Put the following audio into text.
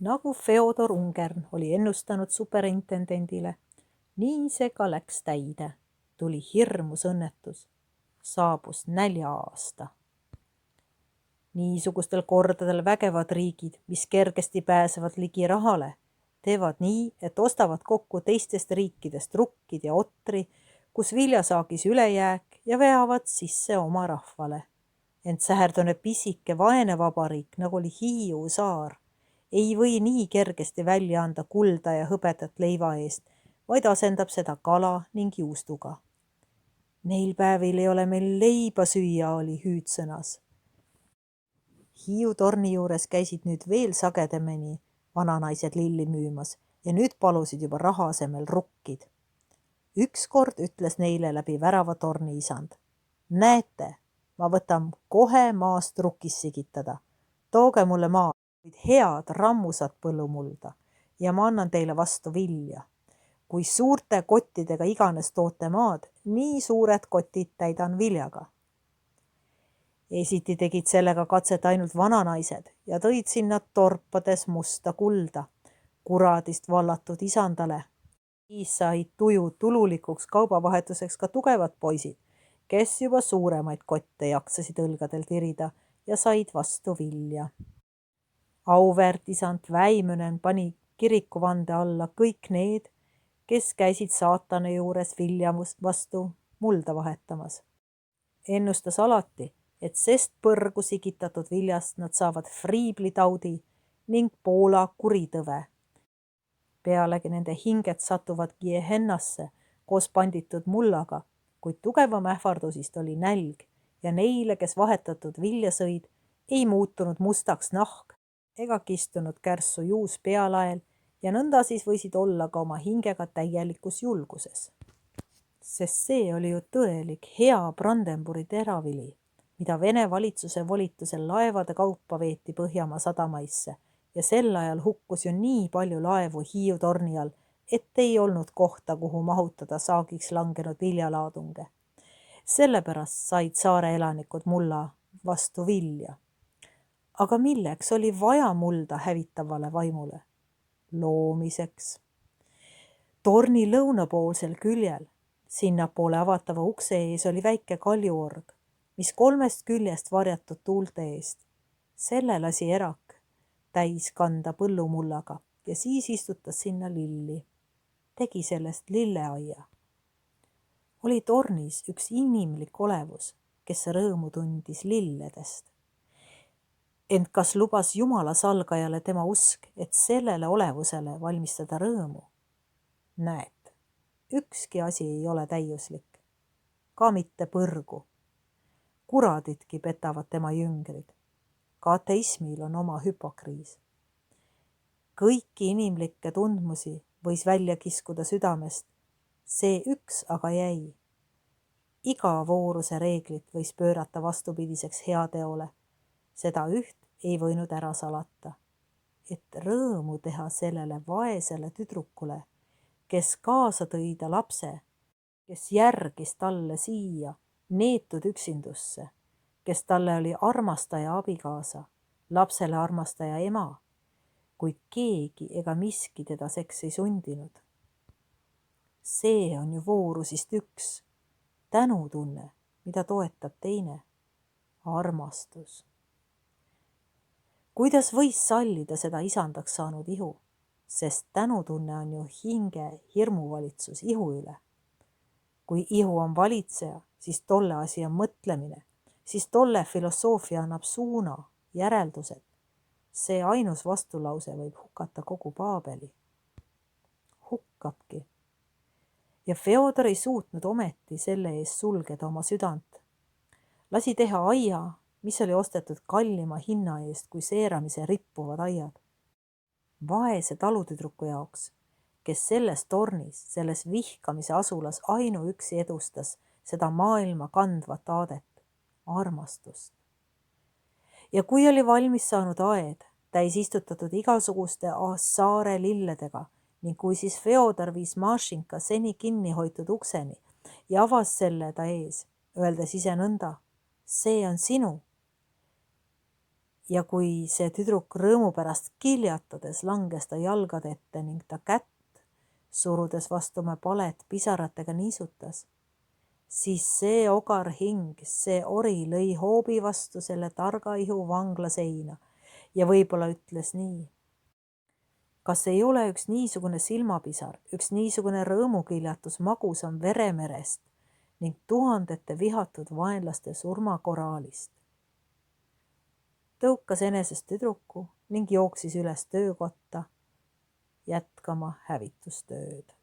Nagu Feodor Ungern oli ennustanud superintendendile, nii see ka läks täide. Tuli hirmus õnnetus. Saabus nälja-aasta. Niisugustel kordadel vägevad riigid, mis kergesti pääsevad ligi rahale, teevad nii, et ostavad kokku teistest riikidest rukkid ja otri, kus viljasaagis ülejääk ja veavad sisse oma rahvale. Ent säherdune pisike vaene vabariik, nagu oli Hiiu saar, ei või nii kergesti välja anda kulda ja hõbedat leiva eest, vaid asendab seda kala ning juustuga. Neil päevil ei ole meil leiba süüa, oli hüüdsõnas. Hiiu torni juures käisid nüüd veel sagedamini vananaised lilli müümas ja nüüd palusid juba raha asemel rukkid. Ükskord ütles neile läbi värava torni isand. Näete, ma võtan kohe maast rukkis sigitada. Tooge mulle maa, head rammusat põllumulda ja ma annan teile vastu vilja. Kui suurte kottidega iganes toote maad, nii suured kotid täidan viljaga. Esiti tegid sellega katset ainult vananaised ja tõid sinna torpades musta kulda, kuradist vallatud isandale. Siis said tuju tululikuks kaubavahetuseks ka tugevad poisid, kes juba suuremaid kotte jaksasid õlgadel tirida ja said vastu vilja. Auväärt isand Väimönen pani kirikuvande alla kõik need, kes käisid saatana juures vilja vastu mulda vahetamas. Ennustas alati, et sest põrgu sigitatud viljast nad saavad friiblitaudi ning Poola kuritõve. Pealegi nende hinged satuvad Gehennasse koos panditud mullaga, kuid tugevam ähvardusist oli nälg ja neile, kes vahetatud vilja sõid, ei muutunud mustaks nahk ega kistunud kärssu juus pealael ja nõnda siis võisid olla ka oma hingega täielikus julguses. Sest see oli ju tõelik hea Brandenburgi teravili, mida Vene valitsuse volitusel laevade kaupa veeti Põhjamaa sadamaisse ja sel ajal hukkus ju nii palju laevu Hiiu torni all, et ei olnud kohta, kuhu mahutada saagiks langenud viljalaadunge. Sellepärast said saare elanikud mulla vastu vilja. Aga milleks oli vaja mulda hävitavale vaimule? Loomiseks. Torni lõunapoolsel küljel, sinnapoole avatava ukse ees oli väike kaljuorg, mis 3 küljest varjatud tuulte eest. Selle lasi erak täis kanda põllumullaga ja siis istutas sinna lilli. Tegi sellest lilleaia. Oli tornis üks inimlik olevus, kes rõõmu tundis lilledest. Ent kas lubas Jumala salgajale tema usk, et sellele olevusele valmistada rõõmu? Näed, ükski asi ei ole täiuslik, ka mitte põrgu. Kuradidki petavad tema jüngrid. Ka ateismil on oma hüpokriis. Kõiki inimlikke tundmusi võis välja kiskuda südamest, see üks aga jäi. Iga vooruse reeglit võis pöörata vastupidiseks heateole. Seda üht ei võinud ära salata, et rõõmu teha sellele vaesele tüdrukule, kes kaasa tõi ta lapse, kes järgis talle siia neetud üksindusse, kes talle oli armastaja abikaasa, lapsele armastaja ema, kuid keegi ega miski teda seks ei sundinud. See on ju voorusist üks, tänutunne, mida toetab teine, armastus. Kuidas võis sallida seda isandaks saanud ihu, sest tänutunne on ju hinge hirmuvalitsus ihu üle. Kui ihu on valitseja, siis tolle asi on mõtlemine, siis tolle filosoofia annab suuna, järeldused. See ainus vastulause võib hukata kogu Paabeli. Hukkabki. Ja Feodor ei suutnud ometi selle eest sulgeda oma südant. Lasi teha aia, mis oli ostetud kallima hinna eest kui seeramise rippuvad aiad. Vaese talutüdruku jaoks, kes selles tornis, selles vihkamise asulas ainuüksi edustas seda maailma kandvat aadet, armastust. Ja kui oli valmis saanud aed, täis istutatud igasuguste saare lilledega ning kui siis Feodor viis Mašinka seni kinni hoitud ukseni ja avas selle ta ees, öeldes ise nõnda, see on sinu. Ja kui see tüdruk rõõmu pärast kiljatades langes ta jalgade ette ning ta kätt, surudes vastu oma palet, pisaratega niisutas, siis see ogar hing, see ori lõi hoobi vastu selle targa ihu vangla seina ja võib-olla ütles nii. Kas ei ole üks niisugune silmapisar, üks niisugune rõõmukiljatus magusam veremerest ning tuhandete vihatud vaenlaste surmakoraalist? Tõukas enesest tüdruku ning jooksis üles töökotta jätkama hävitustööd.